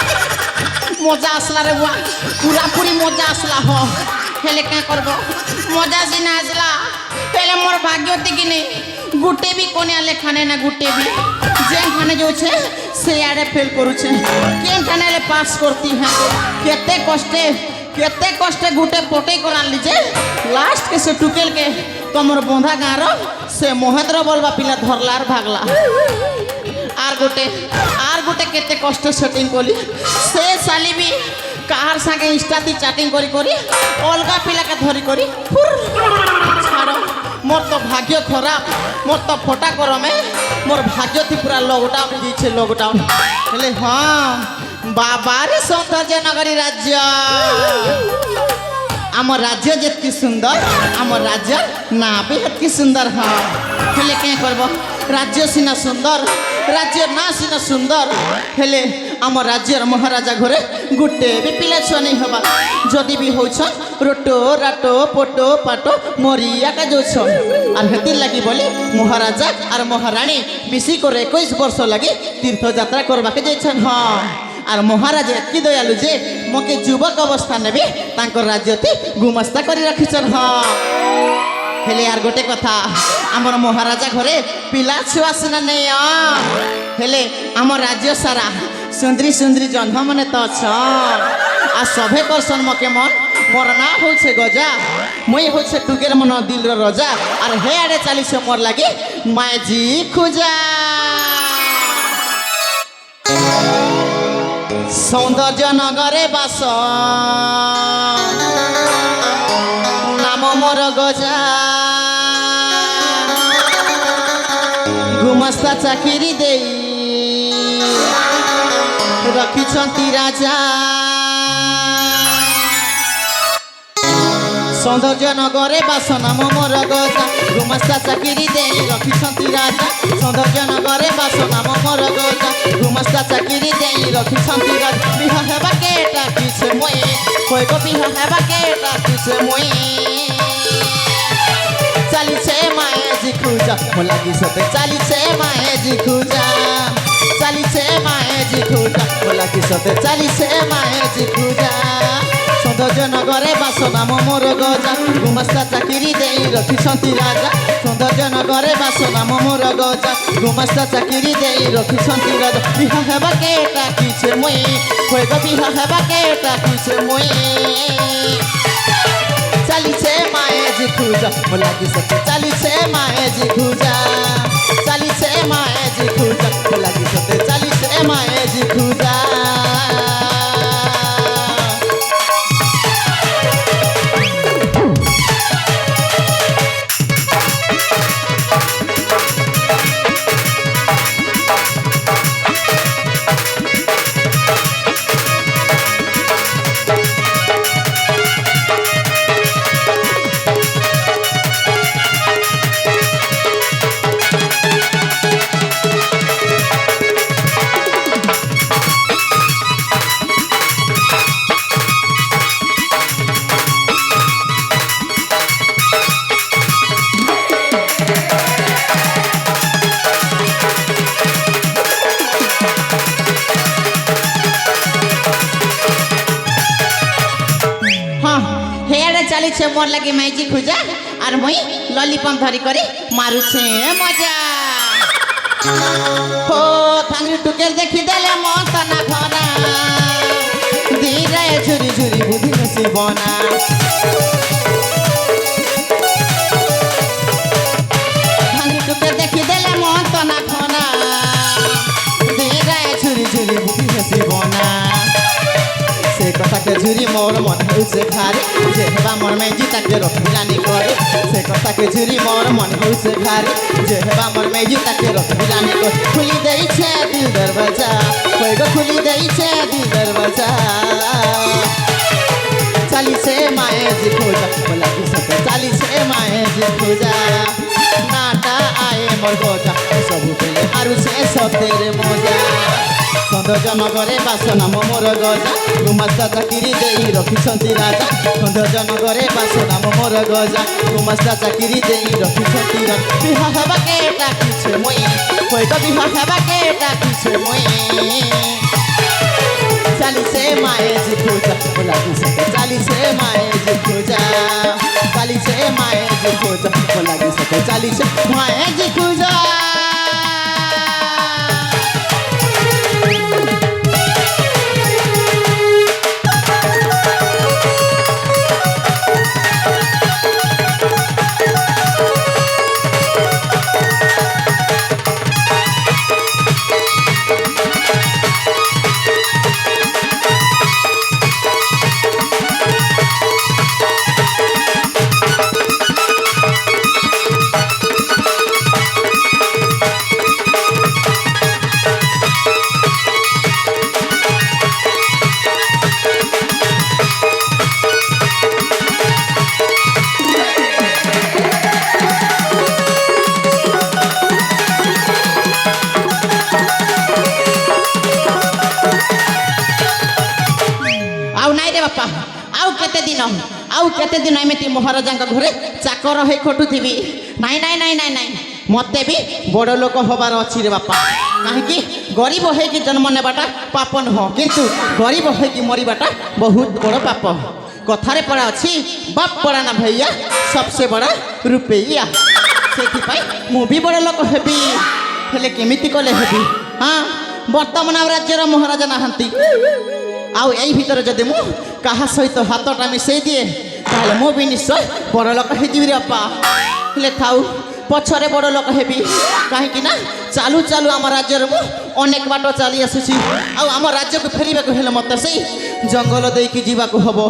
मजा आसला रे बुआ पूरा पूरी मजा आसला हो हेले क्या करब मजा सिना आसला पहले मोर भाग्य कि नहीं गुटे भी कोने आले खाने ना गुटे भी जे खाने जो छे से आड़े फेल करूछे के खाने ले पास करती है केते कष्टे गुटे पोटे कर लीजे लास्ट के से टुकेल के तमर बोंधा गाँव से महेंद्र बोलबा पिला धरलार भागला आर गोटे केते कष्ट सेटिंग कली से साली भी कार संगे इंस्टा दी चैटिंग करी करी अलगा पिला के धरी करी छाड़ो मोर तो भाग्य खराब मोर तो फटा करमे मोर भाग्य थी पूरा लॉकडाउन दीछे लॉकडाउन हेले हां बाबा रे सौंदर्य नगरी राज्य आम राज्य जेतकी सुंदर आम राज्य ना भी हेतकी सुंदर हाँ हेले क्या करब राज्य सिना सुंदर राज्य ना सिना सुंदर हेले आम राज्यर महाराजा घरे गुटे भी पिला छुआ नहीं हवा जदि भी होछन रोटो राटो पोटो पाटो मरिया का जोछन आर हेती लगी बोली महाराजा और महारानी मिसी को 21 वर्ष लगी तीर्थ यात्रा करबा के जाइछन हां आर महाराज एतकी दयालु जे मके युवक अवस्था ने भी तांकर राज्य थी गुमस्ता करी रखिछन हां हेले यार गोटे कथा आमर महाराजा घरे पिला छुआ सिना नहीं हेले आम राज्य सारा सुंदरी सुंदरी जन्म मने तो आ सभे करसन मके मन मोर ना होछे गजा मुई होछे टुकेर मन दिल रजा आर हे आड़े चली से मोर लगी माय जी खुजा सौंदर्य नगरे बास नाम मोर गजा गुमस्ता चाकरी दे रखिछंती राजा सौंदर्य नगरे बास नाम मोर गजा गुमस्ता चाकरी दे रखिछंती राजा सौंदर्य नगरे बास नाम मोर गजा गुमस्ता चाकरी दे रखिछंती राजा बिहा हेबा केटा किछे मोई कोई को बिहा हेबा केटा किछे मोई चाली छे माए जी खुजा मोला की सते चाली छे माए जी खुजा चाली छे माए जी खुजा मोला की सते चाली छे माए जी खुजा सौंदर्य नगरे बास नाम मोर गजा गुमस्ता चाकरी दे रखिछंती राजा सौंदर्य नगरे बास नाम मोर गजा गुमस्ता चाकरी दे रखिछंती राजा बिहा हेबा केटा किछे मोई कोई को बिहा हेबा केटा किछे मोई चाली छे माए जी खुजा मोला की सते चाली छे माए जी खुजा चाली छे माए जी खुजा मोला की सते चाली छे माए जी खुजा चली छे मोर लगे मैजी खुजा और मुई लॉलीपॉप धरी करी मारू छे मजा हो थांगी टुकेल देखी देले मन तना भरा धीरे झुरी झुरी बुद्धि नसी बना थांगी टुकेल देखी देले मन तना भरा धीरे झुरी झुरी बुद्धि नसी बना से कथा के झुरी मोर मन होइसे खारे जे हेबा मोर में जीता के रखिलानी करे से कथा के झुरी मोर मन होइसे खारे जे हेबा मोर में जीता के रखिलानी करे खुली देई छे दिल दरवाजा कोई गो खुली देई छे दिल दरवाजा ଚାଲିଛେ ମାଏ ଜି ଖୋଜା ଲାଗି ସତେ ଚାଲିଛେ ମାଏ ଜି ଖୋଜା ନାଟା ଆଏ ମୋର ଗଜା ସବୁବେଳେ ମାରୁଛେ ସତେରେ ମଜା ସୌନ୍ଦର୍ଯ୍ୟନଗରେ ବାସ ନାମ ମୋର ଗଜା ଗୁମାସ୍ତା ଚାକିରି ଦେଇ ରଖିଛନ୍ତି ରାଜା ସୌନ୍ଦର୍ଯ୍ୟନଗରେ ବାସ ନାମ ମୋର ଗଜା ଗୁମାସ୍ତା ଚାକିରି ଦେଇ ରଖିଛନ୍ତି ରାଜା ବିହା ହେବା କେ ଡାକିଛେ ମୁଇଁ হয়ত বিহা হেবা কে ডাকিছে মুই চালিছে মায়ে জি খোঁজা লাগিছে চালিছে মায়ে জি খোঁজা চালিছে মায়ে জি খোঁজা লাগিছে চালিছে মায়ে জি খোঁজা आउ केते दिन एमती महाराजा घरे चाकर हो खटुथी नाई नाई नाई नाई नाई मत भी बड़ लोक हबार अच्छी रे बापा कहीं गरीब हो जन्म नेबाटा पाप नुह किंतु गरीब हो मरवाटा बहुत बड़ पाप कथारे पड़ा अच्छी बाप पड़ा ना भैया सबसे बड़ा रुपया से मु भी बड़ लोक हेबी हेले केमिति कले हेबी हाँ बर्तमान राज्यर महाराजा नहांती आउ यही भितर जदि मु कहा सहित हाथटा मिसई दिए ताले मु भी निश्चय बड़ लोक हेजिबि रे बापा हेले थाउ पछरे बड़ लोक हेबि कहीं ना चालू चालू आम राज्य मु अनेक बाट चली आसुची आम राज्य को फेरबा को हेले मत से जंगल देकी जीवा को हबो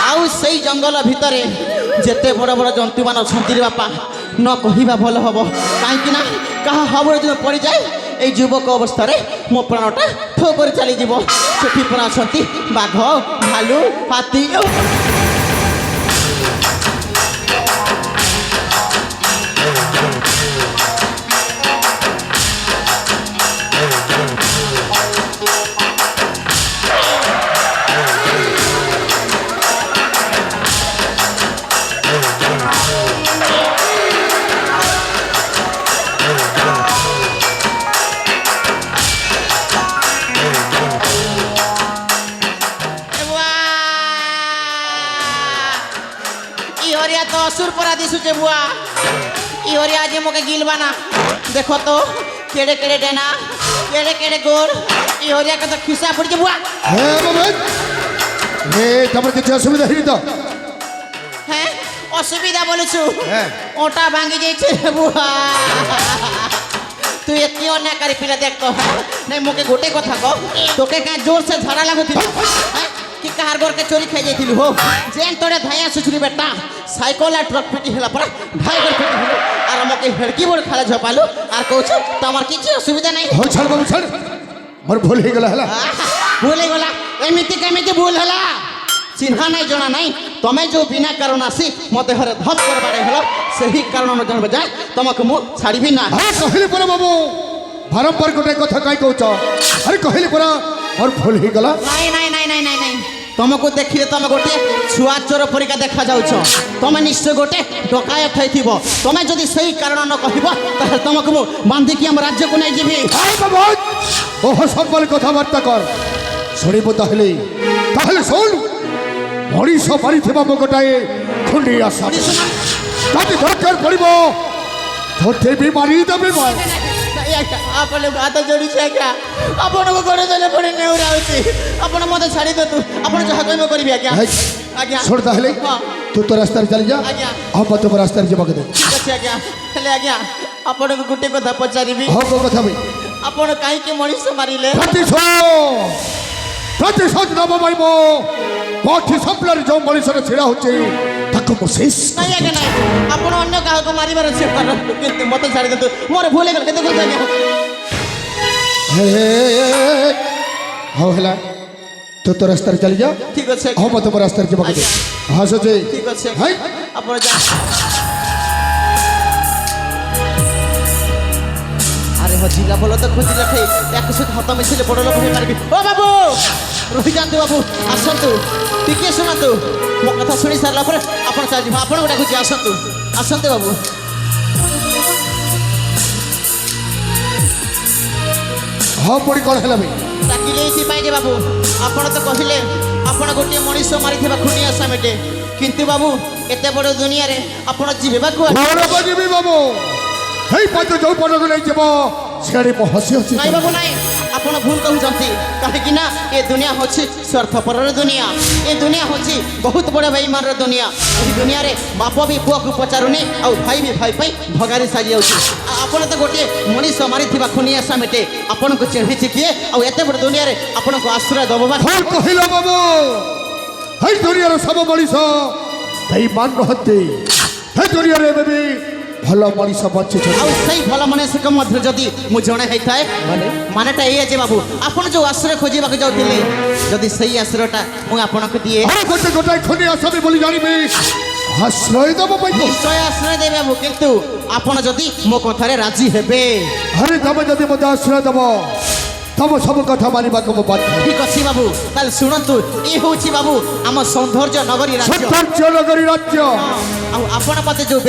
आउ सही जंगल भितर जेते बड़ बड़ जंतु मान छंती रे बापा न कहिबा भल हबो कहीं ना कहा हबर जो पड़ जाए এই যুবক অবস্থায় মো প্রাণটা ঠো করে চালি যাব সেটি পুরা অছন্তি বাঘ ভালু হাতি तो असुर परा दिसुचे बुआ इहरी आज मोके गिलबाना देखो तो केड़े केड़े डेना केड़े केड़े गोर इहरिया के तो खिसा पड़ जे बुआ हे मोहम्मद हे तमर के असुविधा हिनी तो हैं असुविधा बोलछु ओटा भांगी जाइछे बुआ तू एती अन्याय करी पिला देख तो नहीं मोके गोटे कथा को तोके का जोर से झड़ा लागुथि कि कार गोर के चोरी खाई जाइथिलु हो जेन तोरे धाया सुछुरी बेटा साइकिल आ ट्रक पिटी होला पर ढाई गोर पिटी हलो आर मके हेड़की बोर खाला झपालु आर कहछ तमर किछि असुविधा नहीं हो छड़ बाबू छड़ मोर भूल ही गेला हला भूल ही गेला एमिति केमिति भूल हला चिन्हा नहीं जना नहीं तमे जो बिना कारण आसी मते हरे धप कर बाडे हलो सही कारण न जन बजाय तमक मु छाड़ी भी ना हां कहले पर बाबू बारंबार गोटे कथा काई कहछ अरे कहले पर और भूल ही गेला नहीं नहीं नहीं नहीं नहीं नहीं तुमको देखिले तुम गोटे छुआ चोर परिका देखा जाउछ तुम निश्चय गोटे डकायत थैथिबो तुम जदि सही कारण न कहिबो त तुमको मु बांधी की हम राज्य को नहीं जीबी हाय बाबू ओह संबल कथा वार्ता कर सुनिबो ताहले सुन मणिष मारिथिबा गोटाए खुंडी आशा जदि दरकार पड़िबो तोते भी मारी देबे मार आपण हाथ जोड़ी छे क्या आपण को करे देले पड़े नेउराउती आपण मते छाड़ी दे तू आपण जहा कहबो करबी क्या आज्ञा छोड़ ताहले तू तो रास्ता रे चली जा हम तो रास्ता रे जबा दे ठीक अछि आज्ञा हेले आज्ञा आपण को गुटे कथा पचारिबी हो को कथा भाई आपण काई के मणिष मारिले प्रतिशोध नब पाइबो कोठी सप्लर जो मणिष रे छिड़ा होचे ताको मोसेस नहीं आज्ञा नहीं आपण अन्य काह को मारिबार छे किंतु मते छाड़ी दे तू मोर भूल गेल केते को हे हो हला ତୁ ତୋ ରାସ୍ତାରେ ଚାଲି ଯା ଠିକ ଅଛି ହଁ ମତେ ମୋ ରାସ୍ତାରେ ଯିବାକୁ ଦେ ଆସୁଛି ଠିକ ଅଛି ହାଇ ଆପଣ ଯାଆନ୍ତୁ। ଆରେ ହଜିଲା ଭଲ ତ ଖୋଜିଲା ଖାଇ ତାକୁ ସହିତ ହାତ ମିଶିଲେ ବଡ଼ ଲୋକ ହେଇପାରିବି। ଓ ବାବୁ ରହିଯାଆନ୍ତୁ ବାବୁ ଆସନ୍ତୁ ଟିକେ ଶୁଣନ୍ତୁ ମୋ କଥା ଶୁଣି ସାରିଲା ପରେ ଆପଣ ଚାଲିଯିବ ଆପଣଙ୍କୁ ଡାକୁଛି ଆସନ୍ତୁ ଆସନ୍ତୁ ବାବୁ। ହଁ ପୁଣି କ'ଣ ହେଲା ଭାଇ ଡାକିଲେ ଏଇଥିପାଇଁ ଯେ ବାବୁ ଆପଣ ତ କହିଲେ ଆପଣ ଗୋଟିଏ ମଣିଷ ମାରିଥିବା ଖୁଣି ଆସାମିଟେ କିନ୍ତୁ ବାବୁ ଏତେ ବଡ଼ ଦୁନିଆରେ ଆପଣ ଯିବେ ବା କୁଆଡ଼େ? କୁଆଡ଼େ ଯିବି ବାବୁ ହେଇ ପାଦ ଯୋଉ ପଟକୁ ନେଇ ଯିବ ସିଆଡ଼େ ମୁଁ ହସି ହସି ନାଇଁ ବାବୁ ନାଇଁ ଆପଣ ଭୁଲ କହୁଛନ୍ତି କାହିଁକି ନା ଏ ଦୁନିଆ ହେଉଛି ସ୍ୱାର୍ଥପରର ଦୁନିଆ ଏ ଦୁନିଆ ହେଉଛି ବହୁତ ବଡ଼ ବେଇମାନର ଦୁନିଆ ଏହି ଦୁନିଆରେ ବାପ ବି ପୁଅକୁ ପଚାରୁନି ଆଉ ଭାଇ ବି ଭାଇ ପାଇଁ ଭଗାରି ସାରିଯାଉଛି ଆପଣ ତ ଗୋଟିଏ ମଣିଷ ମାରିଥିବା ଖୁନିଆ ସାମିଟେ ଆପଣଙ୍କୁ ଚିହ୍ନିଛି କିଏ ଆଉ ଏତେ ବଡ଼ ଦୁନିଆରେ ଆପଣଙ୍କୁ ଆଶ୍ରୟ ଦେବ ବା କ'ଣ କହିଲ ବାବୁ ହେଇ ଦୁନିଆର ସବୁ ମଣିଷ ବେଇମାନ ନୁହନ୍ତି ହେ ଦୁନିଆରେ ଏବେ ବି ଭଲ ମଣିଷ ବଞ୍ଚିଛନ୍ତି ଆଉ ସେଇ ଭଲ ମଣିଷଙ୍କ ମଧ୍ୟ ଯଦି ମୁଁ ଜଣେ ହେଇଥାଏ ମାନେଟା ଏଇଆ ଯେ ବାବୁ ଆପଣ ଯେଉଁ ଆଶ୍ରୟ ଖୋଜିବାକୁ ଯାଉଥିଲେ ଯଦି ସେଇ ଆଶ୍ରୟଟା ମୁଁ ଆପଣଙ୍କୁ ଦିଏ ଆରେ ଗୋଟେ ଗୋଟାଏ ଖନି ଆସାମି ବୋଲି ଜାଣିବି ଆଶ୍ରୟ ଦେବ ପାଇଁ ନିଶ୍ଚୟ ଆଶ୍ରୟ ଦେବେ ବାବୁ କିନ୍ତୁ ଆପଣ ଯଦି ମୋ କଥାରେ ରାଜି ହେବେ ଆରେ ତମେ ଯଦି ମୋତେ ଆଶ୍ରୟ ଦେବ ତମ ସବୁ କଥା ମାନିବାକୁ ମୁଁ ବାଧ୍ୟ ଠିକ ଅଛି ବାବୁ ତାହେଲେ ଶୁଣନ୍ତୁ ଏ ହେଉଛି ବାବୁ ଆମ ସୌନ୍ଦର୍ଯ୍ୟ ନଗରୀ ରାଜ୍ୟ ସୌନ୍ଦର୍ଯ୍ୟ ନଗରୀ ରାଜ୍ୟ ଆଉ ଆପଣ ମତେ ଯୋଉ